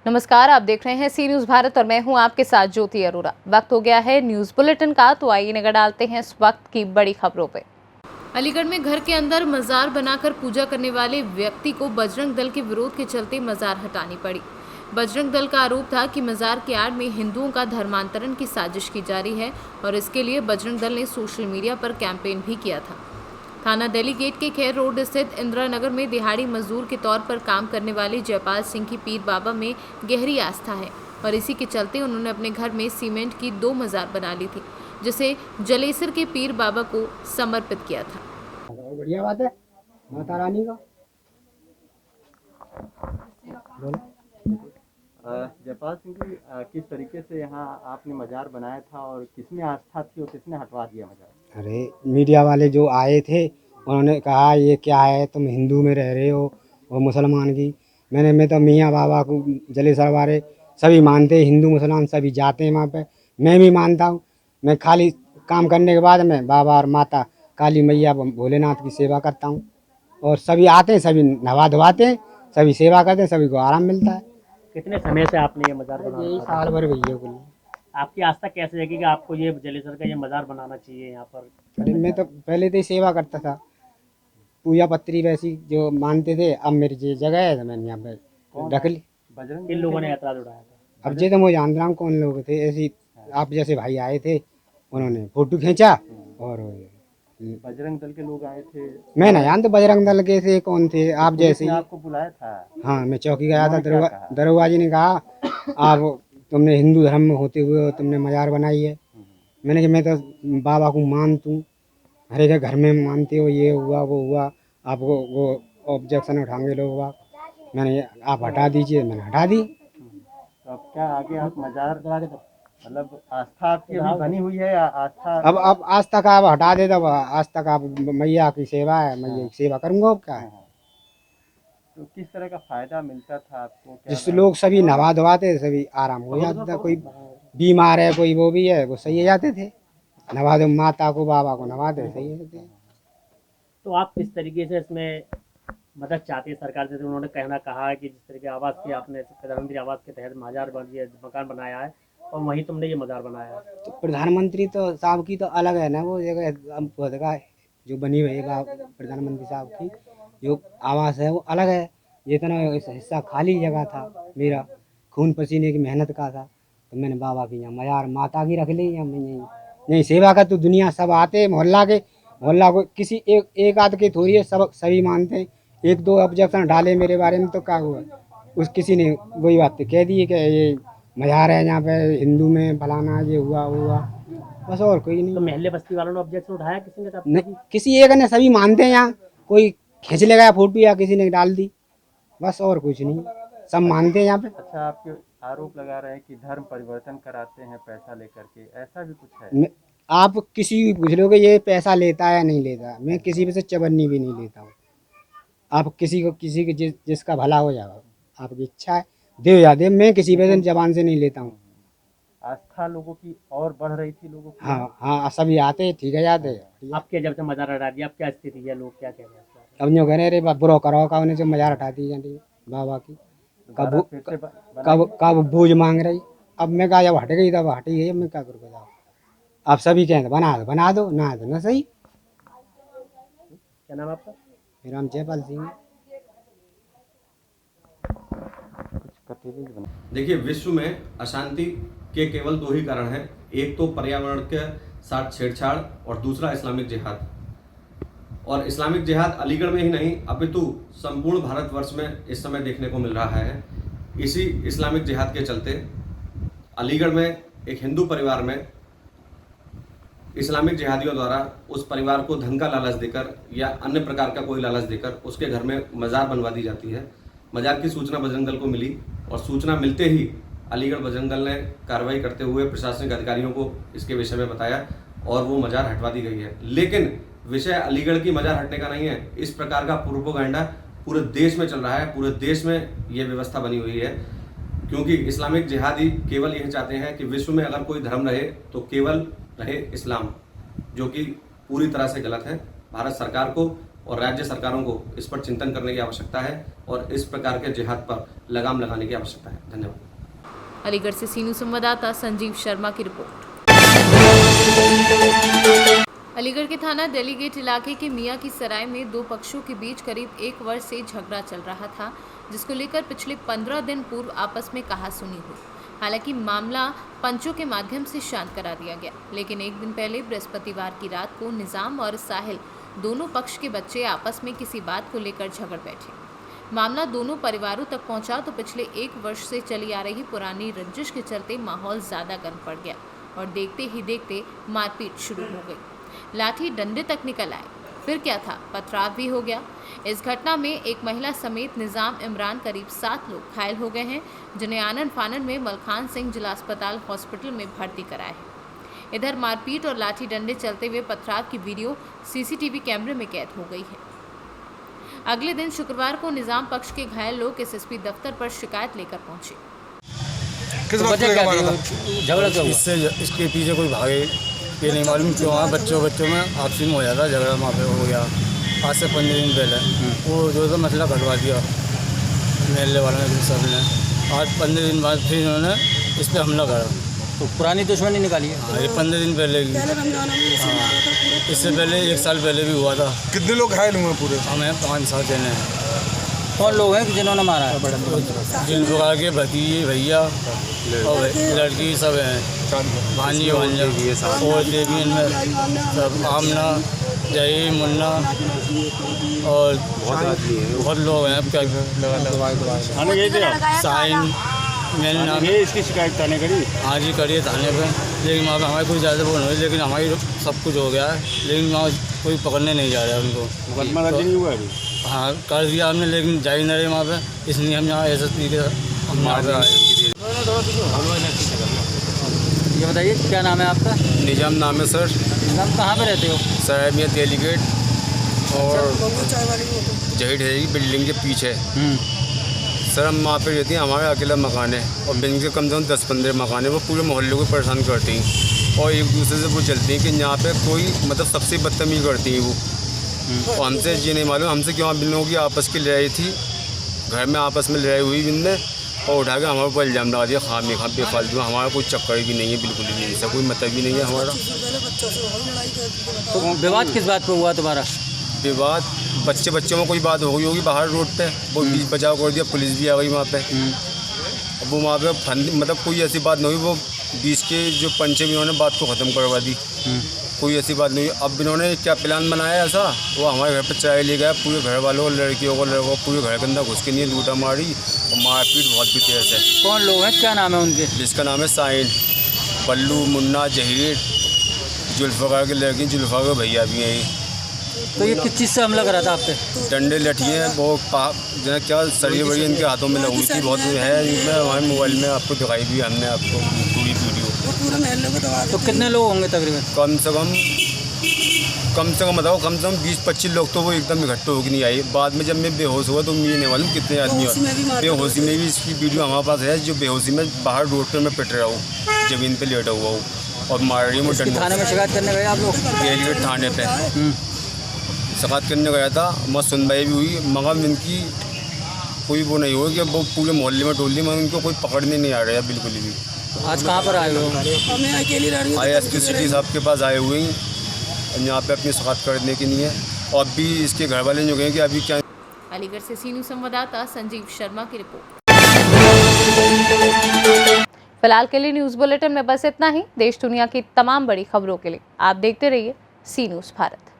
नमस्कार, आप देख रहे हैं सी न्यूज़ भारत और मैं हूं आपके साथ ज्योति अरोरा। वक्त हो गया है न्यूज़ बुलेटिन का, तो आइए नजर डालते हैं इस वक्त की बड़ी खबरों पे। अलीगढ़ में घर के अंदर मजार बनाकर पूजा करने वाले व्यक्ति को बजरंग दल के विरोध के चलते मजार हटानी पड़ी। बजरंग दल का आरोप था कि मजार के आड़ में हिंदुओं का धर्मांतरण की साजिश की जा रही है और इसके लिए बजरंग दल ने सोशल मीडिया पर कैंपेन भी किया था। थाना दिल्ली गेट के खेर रोड स्थित इंदिरा नगर में दिहाड़ी मजदूर के तौर पर काम करने वाले जयपाल सिंह की पीर बाबा में गहरी आस्था है और इसी के चलते उन्होंने अपने घर में सीमेंट की 2 मजार बना ली थी, जिसे जलेसर के पीर बाबा को समर्पित किया था। बढ़िया बात है माता रानी का। जयपाल सिंह जी, किस तरीके से यहाँ आपने मजार बनाया था और किसमें आस्था थी और किसने हटवा दिया मजार? अरे मीडिया वाले जो आए थे उन्होंने कहा ये क्या है, तुम हिंदू में रह रहे हो और मुसलमान की। मैं तो मियाँ बाबा को जलेसर वाले सभी मानते हैं, हिंदू मुसलमान सभी जाते हैं वहाँ पे। मैं भी मानता हूँ। मैं खाली काम करने के बाद मैं बाबा और माता काली मैया भोलेनाथ की सेवा करता हूँ और सभी आते हैं, सभी नहा धोवाते हैं, सभी सेवा करते हैं, सभी को आराम मिलता है। कितने समय से आपने ये मजार यही बनाया? साल भर भैया कुल। आपकी आस्था कैसे जगी कि आपको ये जलेसर का ये मजार बनाना चाहिए यहाँ पर? अरे मैं तो पहले तो ही सेवा करता था, पूजा पत्री वैसी जो मानते थे। अब मेरी ये जगह है तो मैंने यहाँ पे रख ली। बजरंग किन दल लोगों के ने ऐतराज उठाया था? अब ये तो मुझे जान रहा हूँ कौन लोग थे। ऐसी आप जैसे भाई आए थे, उन्होंने फोटो खींचा और बजरंग दल के लोग आए थे। मैं ना जानता बजरंग दल के थे कौन थे। आप पुलिस जैसे ने ही आपको बुलाया था? हाँ, मैं चौकी गया था। उन्होंने क्या कहा? दरोगा जी ने कहा आप तुमने हिंदू धर्म में होते हुए तुमने मजार बनाई है। मैंने कहा मैं तो बाबा को मानता हूँ, हर एक घर में मानते हो, ये हुआ वो हुआ, आपको वो ऑब्जेक्शन उठाएंगे लोग बाग। मैंने आप हटा दीजिए, मैंने हटा दी। तो अब क्या आगे आप मजार मतलब आस्था आपकी अभी बनी हुई है या आस्था? अब आज तक आप हटा दे, तब आज तक आप मैया की सेवा है, मैया की सेवा करूँगा। अब क्या है, तो किस तरह का फायदा मिलता था आपको? क्या जिससे लोग सभी नहा धोवाते सभी आराम हो जाता था। कोई बीमार है, कोई वो भी है, वो सही हो जाते थे। नवा दो माता को बाबा को नवा दे, सही हो जाते थे। तो आप किस तरीके से इसमें मदद चाहते हैं सरकार से? उन्होंने कहना कहा है कि जिस तरीके आवास की आपने प्रधानमंत्री आवास के तहत मजार मकान बनाया है और वहीं तुमने ये मजार बनाया है, तो प्रधानमंत्री तो साहब की तो अलग है ना, वो जगह जो बनी हुई है प्रधानमंत्री साहब की जो आवास है वो अलग है। जितना हिस्सा खाली जगह था मेरा, खून पसीने की मेहनत का था, तो मैंने बाबा की यहाँ मजार माता की रख ली। यहाँ मैं यहीं सेवा कर, तो दुनिया सब आते मोहल्ला को किसी एक आध के थोड़ी है, सब सभी मानते हैं। एक दो ऑब्जेक्शन डाले मेरे बारे में तो क्या हुआ, उस किसी ने वही बात कह दी कि ये मजार है यहाँ पे हिंदू में फलाना ये हुआ वो हुआ, बस और कोई तो नहीं। महल्ले बस्ती वालों ने ऑब्जेक्शन उठाया किसी ने? तब नहीं, किसी एक ने, सभी मानते हैं। यहाँ कोई खींच ले गया फोटो या किसी ने डाल दी, बस और कुछ नहीं, सब मानते हैं यहाँ पे। अच्छा, आपके आरोप लगा रहे हैं कि धर्म परिवर्तन कराते हैं पैसा लेकर के, ऐसा भी कुछ है? आप किसी भी पूछ लोगे ये पैसा लेता है या नहीं लेता, मैं किसी पे से चवन्नी भी नहीं लेता हूँ। आप किसी के जिसका भला हो जाएगा, आपकी इच्छा है दे या दे, मैं किसी पे से जबान से नहीं लेता हूँ। आस्था लोगों की और बढ़ रही थी लोगों की। हाँ हाँ, सभी आते ठीक है, जाते। आपके जब से मजार हटा दिया, अब क्या स्थिति है? लोग क्या कह रहे हैं? अब जो कह रहे बुरो करो का, उन्हें से मजार हटा दी जाती बाबा की। दोबारा फिर से बनाई? कब बोझ मांग रही। अब मैं कहा जब हट गई तब हट गई, अब मैं क्या करूँ बताओ। आप सभी कहें बना दो ना, तो ना सही। क्या नाम है आपका? मेरा नाम जयपाल सिंह। देखिए, विश्व में अशांति के केवल 2 ही कारण हैं। एक तो पर्यावरण के साथ छेड़छाड़ और दूसरा इस्लामिक जिहाद। और इस्लामिक जिहाद अलीगढ़ में ही नहीं अपितु संपूर्ण भारतवर्ष में इस समय देखने को मिल रहा है। इसी इस्लामिक जिहाद के चलते अलीगढ़ में एक हिंदू परिवार में इस्लामिक जिहादियों द्वारा उस परिवार को धन का लालच देकर या अन्य प्रकार का कोई लालच देकर उसके घर में मजार बनवा दी जाती है। मजार की सूचना बजरंग दल को मिली और सूचना मिलते ही अलीगढ़ बजरंग दल ने कार्रवाई करते हुए प्रशासनिक अधिकारियों को इसके विषय में बताया और वो मजार हटवा दी गई है। लेकिन विषय अलीगढ़ की मजार हटने का नहीं है। इस प्रकार का प्रोपेगेंडा पूरे देश में चल रहा है, पूरे देश में ये व्यवस्था बनी हुई है, क्योंकि इस्लामिक जिहादी केवल यह चाहते हैं कि विश्व में अगर कोई धर्म रहे तो केवल रहे इस्लाम, जो कि पूरी तरह से गलत है। भारत सरकार को और राज्य सरकारों को इस पर चिंतन करने की आवश्यकता है और इस प्रकार के जिहाद पर लगाम लगाने की आवश्यकता है। धन्यवाद। अलीगढ़ से सी न्यूज़ संवाददाता संजीव शर्मा की रिपोर्ट। अलीगढ़ के थाना डेलीगेट इलाके के मियां की सराय में दो पक्षों के बीच करीब 1 वर्ष से झगड़ा चल रहा था, जिसको लेकर पिछले 15 दिन पूर्व आपस में कहासुनी हुई। हालांकि मामला पंचों के माध्यम से शांत करा दिया गया, लेकिन एक दिन पहले बृहस्पतिवार की रात को निजाम और साहिल दोनों पक्ष के बच्चे आपस में किसी बात को लेकर झगड़ बैठे। मामला दोनों परिवारों तक पहुंचा तो पिछले 1 वर्ष से चली आ रही पुरानी रंजिश के चलते माहौल ज्यादा गर्म पड़ गया और देखते ही देखते मारपीट शुरू हो गई। लाठी डंडे तक निकल आए। फिर क्या था, पथराव भी हो गया। इस घटना में एक महिला समेत निजाम इमरान करीब 7 लोग घायल हो गए हैं, जिन्हें आनन फानन में मलखान सिंह जिला अस्पताल हॉस्पिटल में भर्ती कराया है। इधर मारपीट और लाठी डंडे चलते हुए पथराव की वीडियो सीसीटीवी कैमरे में कैद हो गई है। अगले दिन शुक्रवार को निजाम पक्ष के घायल लोग एसएसपी दफ्तर पर शिकायत लेकर पहुंचे। किस बात को लेकर मारा था? झगड़ा क्यों हुआ? इसके पीछे कोई भागे, ये नहीं मालूम क्यों। वहाँ बच्चों में आपसी में हो जाता झगड़ा, वहाँ पे हो गया। आज से 15 दिन पहले वो जो था मसला कटवा दिया मेले वालों ने, सब ने। आज 15 दिन बाद फिर इन्होंने इस पर हमला करा। तो पुरानी दुश्मनी निकाली है? हाँ, ये 15 दिन पहले की। हाँ, इससे पहले 1 साल पहले भी हुआ था। कितने लोग घायल हुए पूरे? हमें 5-7 जने हैं। कौन लोग हैं जिन्होंने मारा है? जिन प्रकार के भतीजे भैया और लड़की सब हैं, भांजी भांजा और देवी इनमें सब, आमना जही मुन्ना और बहुत लोग हैं। थाने गए थे आप? साइन मेरे नाम ये इसकी शिकायत थाने करी? हाँ जी करिए थाने पे, लेकिन वहाँ पर हमारी कोई ज़्यादा वो नहीं हुई, लेकिन हमारी सब कुछ हो गया है, लेकिन वहाँ कोई पकड़ने नहीं जा रहा है उनको। मुकदमा दर्ज नहीं हुआ अभी? हाँ कर दिया हमने, लेकिन जा ही नहीं रहे वहाँ पे, इसलिए हम यहाँ एसएसपी के हम वहाँ पर आए। ये बताइए क्या नाम है आपका? निजाम नाम है सर। निजाम कहाँ पे रहते हो? सराय मियां डेलीगेट और जही ढेरी बिल्डिंग के पीछे। सर हम वहाँ पे रहती हैं, हमारा अकेला मकान है और बिल्डिंग से कम से कम 10-15 मकान है। वो पूरे मोहल्ले को परेशान करती हैं और एक दूसरे से वो चलती हैं कि यहाँ पे कोई मतलब सबसे बदतमीज़ी करती हैं वो। और हमसे ये नहीं मालूम हमसे क्यों बिन लोगों की आपस की लड़ाई थी, घर में आपस में लड़ाई हुई बिन और उठा के हमारे ऊपर इल्ज़ाम लगा दिया खामी खा बेफालतू। हमारा कोई चक्कर भी नहीं है, बिल्कुल भी नहीं, ऐसा कोई मतलब भी नहीं है हमारा। तो विवाद किस बात पे हुआ तुम्हारा? विवाद बच्चों में कोई बात हो गई होगी बाहर रोड पे, वो बीच बचाव कर दिया, पुलिस भी आ गई वहाँ पे। अब वो वहाँ पे मतलब कोई ऐसी बात नहीं हुई, वो बीच के जो पंचे भी उन्होंने बात को ख़त्म करवा दी। कोई ऐसी बात नहीं हुई। अब इन्होंने क्या प्लान बनाया ऐसा, वो हमारे घर पर चाय ले गया, पूरे घर वालों लड़कियों को लड़कों पूरे घर के अंदर घुस के नहीं लूटा मारी और मारपीट बहुत भी तेज है। कौन लोग हैं, क्या नाम है उनके? जिसका नाम है साइन, पल्लू, मुन्ना, जहीर, जुल्फ़ाकार की लड़की, जुल्फ़ाकार भैया भी हैं। तो ये किस चीज़ से हमला करा था आप पे? डंडे लठिए वो जो क्या सरिये बड़ी इनके हाथों में लगी थी, बहुत है इसमें। हमारे मोबाइल में आपको दिखाई भी हमने आपको पूरी वीडियो। तो कितने लोग होंगे तकरीबन? कम से कम बताओ, कम से कम 20-25 लोग तो वो एकदम इकट्ठे होकर नहीं आए। बाद में जब मैं बेहोश हुआ तो मुझे नहीं मालूम कितने आदमी हुआ। बेहोशी में भी इसकी वीडियो हमारे पास है, जो बेहोशी में बाहर रोड पर मैं पिट रहा हूँ, ज़मीन पर लेटा हुआ हूँ और मार रही हूँ। थाने में शिकायत करने गए आप लोग? डेलीगेट थाने पर शिकायत करने गया था, मस्त सुनवाई भी हुई, मगर इनकी कोई वो नहीं हुआ कि वो पूरे मोहल्ले में टोल दी, मगर उनको कोई पकड़ने नहीं आ रहा है बिल्कुल भी। आज कहाँ पर आए हो? ISP सिटी साहब के पास आए हुए हैं यहाँ पे अपनी शिकायत करने के लिए, और अभी इसके घर वाले जो गए कि अभी क्या। अलीगढ़ से सी न्यूज़ संवाददाता संजीव शर्मा की रिपोर्ट। फिलहाल के लिए न्यूज़ बुलेटिन में बस इतना ही। देश दुनिया की तमाम बड़ी खबरों के लिए आप देखते रहिए सी न्यूज़ भारत।